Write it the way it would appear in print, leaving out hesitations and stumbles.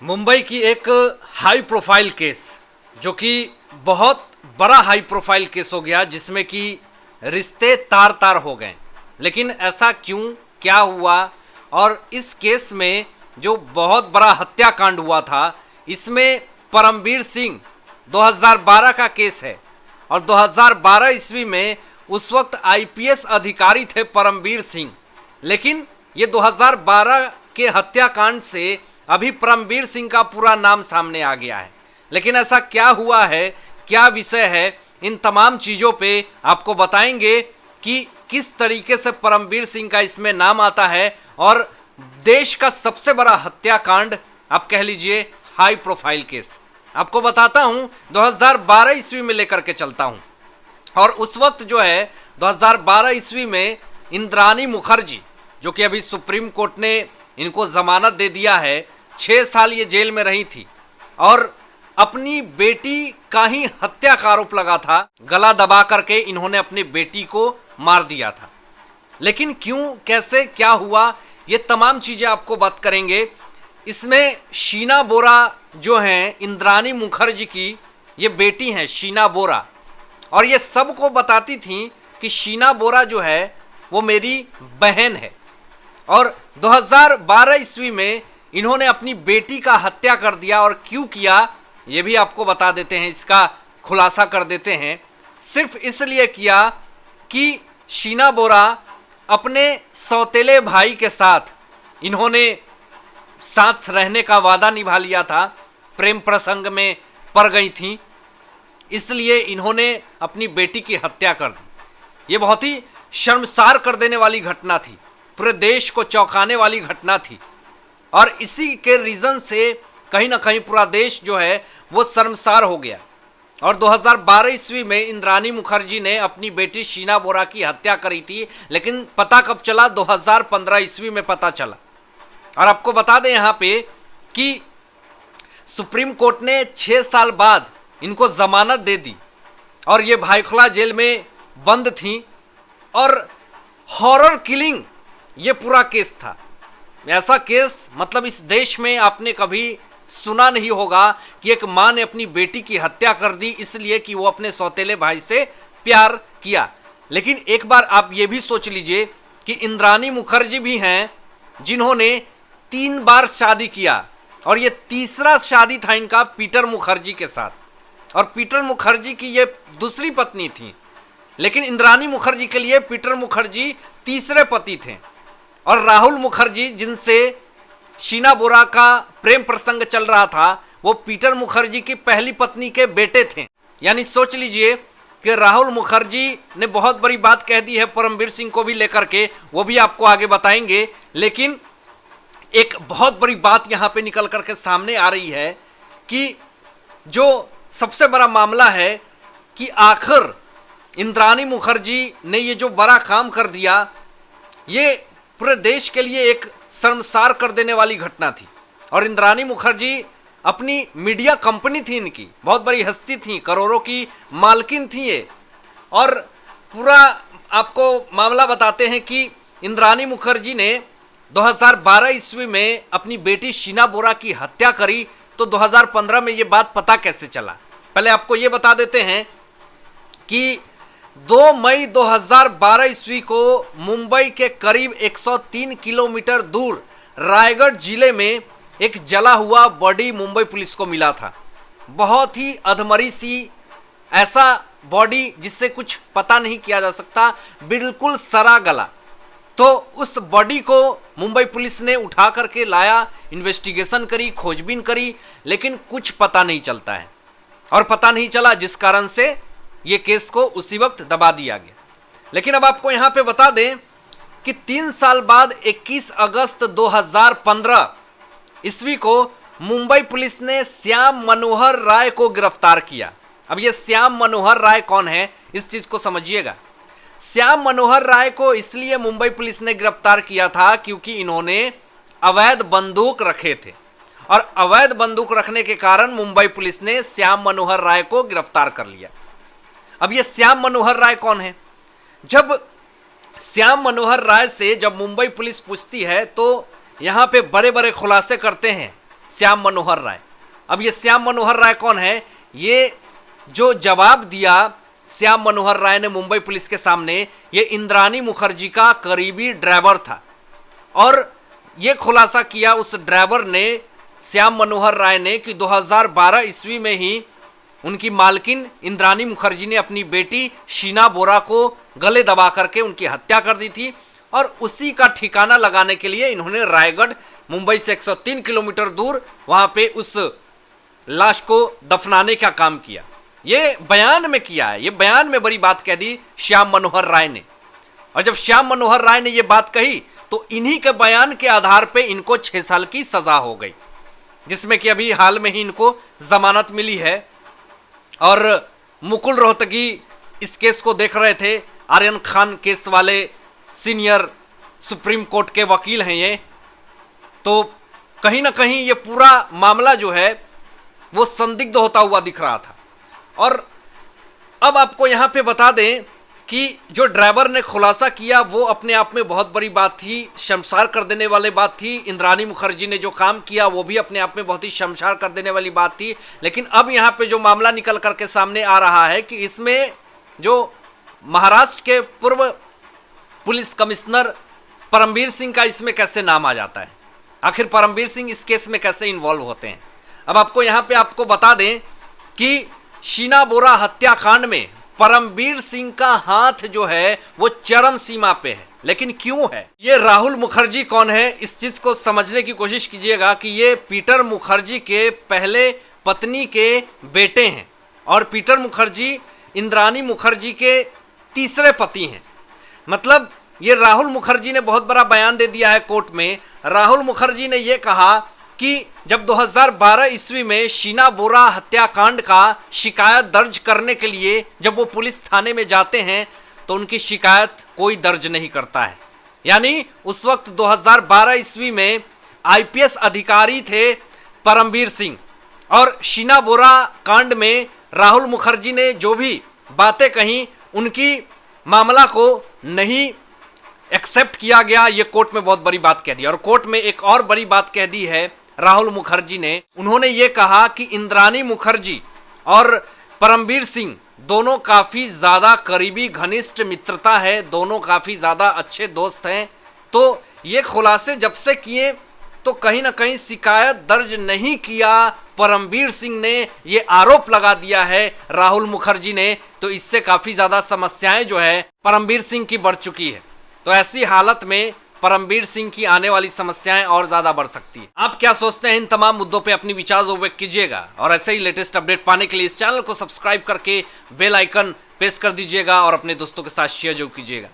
मुंबई की एक high profile case जो कि बहुत बड़ा हाई प्रोफाइल केस हो गया, जिसमें कि रिश्ते तार तार हो गए। लेकिन ऐसा क्यों, क्या हुआ? और इस केस में जो बहुत बड़ा हत्याकांड हुआ था, इसमें परमवीर सिंह 2012 का केस है। और 2012 ईस्वी में उस वक्त आईपीएस अधिकारी थे परमवीर सिंह। लेकिन ये 2012 के हत्याकांड से अभी परमवीर सिंह का पूरा नाम सामने आ गया है। लेकिन ऐसा क्या हुआ है, क्या विषय है, इन तमाम चीज़ों पे आपको बताएंगे कि किस तरीके से परमवीर सिंह का इसमें नाम आता है। और देश का सबसे बड़ा हत्याकांड, आप कह लीजिए हाई प्रोफाइल केस, आपको बताता हूं। 2012 ईस्वी में लेकर के चलता हूं। और उस वक्त जो है 2012 ईस्वी में इंद्राणी मुखर्जी, जो कि अभी सुप्रीम कोर्ट ने इनको जमानत दे दिया है, 6 साल ये जेल में रही थी और अपनी बेटी का ही हत्या का आरोप लगा था। गला दबा करके इन्होंने अपनी बेटी को मार दिया था। लेकिन क्यों, कैसे, क्या हुआ, ये तमाम चीजें आपको बात करेंगे। इसमें शीना बोरा जो हैं, इंद्राणी मुखर्जी की ये बेटी हैं शीना बोरा, और ये सबको बताती थी कि शीना बोरा जो है वो मेरी बहन है। और 2012 ईस्वी में इन्होंने अपनी बेटी का हत्या कर दिया। और क्यों किया ये भी आपको बता देते हैं, इसका खुलासा कर देते हैं। सिर्फ इसलिए किया कि शीना बोरा अपने सौतेले भाई के साथ इन्होंने साथ रहने का वादा निभा लिया था, प्रेम प्रसंग में पड़ गई थी, इसलिए इन्होंने अपनी बेटी की हत्या कर दी। ये बहुत ही शर्मसार कर देने वाली घटना थी, पूरे देश को चौंकाने वाली घटना थी। और इसी के रीज़न से कहीं ना कहीं पूरा देश जो है वो शर्मसार हो गया। और 2012 ईस्वी में इंद्राणी मुखर्जी ने अपनी बेटी शीना बोरा की हत्या करी थी। लेकिन पता कब चला? 2015 ईस्वी में पता चला। और आपको बता दें यहाँ पे कि सुप्रीम कोर्ट ने 6 साल बाद इनको जमानत दे दी और ये भायखला जेल में बंद थी। और हॉरर किलिंग ये पूरा केस था। ऐसा केस मतलब इस देश में आपने कभी सुना नहीं होगा कि एक मां ने अपनी बेटी की हत्या कर दी इसलिए कि वो अपने सौतेले भाई से प्यार किया। लेकिन एक बार आप ये भी सोच लीजिए कि इंद्राणी मुखर्जी भी हैं जिन्होंने 3 बार शादी किया, और ये तीसरा शादी था इनका पीटर मुखर्जी के साथ। और पीटर मुखर्जी की ये दूसरी पत्नी थी। लेकिन इंद्राणी मुखर्जी के लिए पीटर मुखर्जी तीसरे पति थे। और राहुल मुखर्जी, जिनसे शीना बोरा का प्रेम प्रसंग चल रहा था, वो पीटर मुखर्जी की पहली पत्नी के बेटे थे। यानी सोच लीजिए कि राहुल मुखर्जी ने बहुत बड़ी बात कह दी है परमवीर सिंह को भी लेकर के, वो भी आपको आगे बताएंगे। लेकिन एक बहुत बड़ी बात यहाँ पे निकल करके सामने आ रही है कि जो सबसे बड़ा मामला है कि आखिर इंद्राणी मुखर्जी ने ये जो बड़ा काम कर दिया, ये पूरे देश के लिए एक शर्मसार कर देने वाली घटना थी। और इंद्राणी मुखर्जी अपनी मीडिया कंपनी थी, इनकी बहुत बड़ी हस्ती थी, करोड़ों की मालकिन थी ये। और पूरा आपको मामला बताते हैं कि इंद्राणी मुखर्जी ने 2012 ईस्वी में अपनी बेटी शीना बोरा की हत्या करी। तो 2015 में ये बात पता कैसे चला? पहले आपको ये बता देते हैं कि 2 मई 2012 ईस्वी को मुंबई के करीब 103 किलोमीटर दूर रायगढ़ जिले में एक जला हुआ बॉडी मुंबई पुलिस को मिला था। बहुत ही अधमरी सी, ऐसा बॉडी जिससे कुछ पता नहीं किया जा सकता, बिल्कुल सड़ा गला। तो उस बॉडी को मुंबई पुलिस ने उठा करके लाया, इन्वेस्टिगेशन करी, खोजबीन करी, लेकिन कुछ पता नहीं चलता है। और पता नहीं चला, जिस कारण से ये केस को उसी वक्त दबा दिया गया। लेकिन अब आपको यहां पे बता दें कि 3 साल बाद 21 अगस्त 2015 ईस्वी को मुंबई पुलिस ने श्याम मनोहर राय को गिरफ्तार किया। अब ये श्याम मनोहर राय कौन है, इस चीज को समझिएगा। श्याम मनोहर राय को इसलिए मुंबई पुलिस ने गिरफ्तार किया था क्योंकि इन्होंने अवैध बंदूक रखे थे। और अवैध बंदूक रखने के कारण मुंबई पुलिस ने श्याम मनोहर राय को गिरफ्तार कर लिया। अब ये श्याम मनोहर राय कौन है? जब श्याम मनोहर राय से जब मुंबई पुलिस पूछती है तो यहाँ पे बड़े बड़े खुलासे करते हैं श्याम मनोहर राय। अब ये श्याम मनोहर राय कौन है? ये जो जवाब दिया श्याम मनोहर राय ने मुंबई पुलिस के सामने, ये इंद्राणी मुखर्जी का करीबी ड्राइवर था और ये खुलासा किया उस ड्राइवर ने, श्याम मनोहर राय ने, कि 2012 ईस्वी में ही उनकी मालकिन इंद्राणी मुखर्जी ने अपनी बेटी शीना बोरा को गले दबा करके उनकी हत्या कर दी थी और उसी का ठिकाना लगाने के लिए इन्होंने रायगढ़, मुंबई से 103 किलोमीटर दूर, वहां पे उस लाश को दफनाने का काम किया। ये बयान में किया है, ये बयान में बड़ी बात कह दी श्याम मनोहर राय ने। और जब श्याम मनोहर राय ने ये बात कही तो इन्हीं के बयान के आधार पे इनको 6 साल की सजा हो गई, जिसमें कि अभी हाल में ही इनको जमानत मिली है। और मुकुल रोहतगी इस केस को देख रहे थे, आर्यन खान केस वाले सीनियर सुप्रीम कोर्ट के वकील हैं ये, तो कहीं ना कहीं ये पूरा मामला जो है वो संदिग्ध होता हुआ दिख रहा था। और अब आपको यहां पे बता दें कि जो ड्राइवर ने खुलासा किया वो अपने आप में बहुत बड़ी बात थी, शर्मसार कर देने वाली बात थी। इंद्राणी मुखर्जी ने जो काम किया वो भी अपने आप में बहुत ही शर्मसार कर देने वाली बात थी। लेकिन अब यहाँ पे जो मामला निकल करके सामने आ रहा है कि इसमें जो महाराष्ट्र के पूर्व पुलिस कमिश्नर परमबीर सिंह का इसमें कैसे नाम आ जाता है, आखिर परमबीर सिंह इस केस में कैसे इन्वॉल्व होते हैं। अब आपको यहाँ पे आपको बता दें कि शीना बोरा हत्याकांड में परमबीर सिंह का हाथ जो है वो चरम सीमा पे है। लेकिन क्यों है? ये राहुल मुखर्जी कौन है, इस चीज को समझने की कोशिश कीजिएगा कि ये पीटर मुखर्जी के पहले पत्नी के बेटे हैं और पीटर मुखर्जी इंद्राणी मुखर्जी के तीसरे पति हैं। मतलब ये राहुल मुखर्जी ने बहुत बड़ा बयान दे दिया है कोर्ट में। राहुल मुखर्जी ने यह कहा कि जब 2012 ईस्वी में शीना बोरा हत्याकांड का शिकायत दर्ज करने के लिए जब वो पुलिस थाने में जाते हैं तो उनकी शिकायत कोई दर्ज नहीं करता है। यानी उस वक्त 2012 ईस्वी में आईपीएस अधिकारी थे परमबीर सिंह और शीना बोरा कांड में राहुल मुखर्जी ने जो भी बातें कही उनकी मामला को नहीं एक्सेप्ट किया गया। ये कोर्ट में बहुत बड़ी बात कह दी। और कोर्ट में एक और बड़ी बात कह दी है राहुल मुखर्जी ने। उन्होंने ये कहा कि इंद्राणी मुखर्जी और परमबीर सिंह दोनों काफी ज्यादा करीबी घनिष्ठ मित्रता है, दोनों काफी ज्यादा अच्छे दोस्त हैं। तो ये खुलासे जब से किए तो कहीं ना कहीं शिकायत दर्ज नहीं किया परमबीर सिंह ने, ये आरोप लगा दिया है राहुल मुखर्जी ने। तो इससे काफी ज्यादा समस्याएं जो है परमबीर सिंह की बढ़ चुकी है। तो ऐसी हालत में परमबीर सिंह की आने वाली समस्याएं और ज्यादा बढ़ सकती है। आप क्या सोचते हैं इन तमाम मुद्दों पे अपनी विचार व्यक्त कीजिएगा और ऐसे ही लेटेस्ट अपडेट पाने के लिए इस चैनल को सब्सक्राइब करके बेल आइकन प्रेस कर दीजिएगा और अपने दोस्तों के साथ शेयर जरूर कीजिएगा।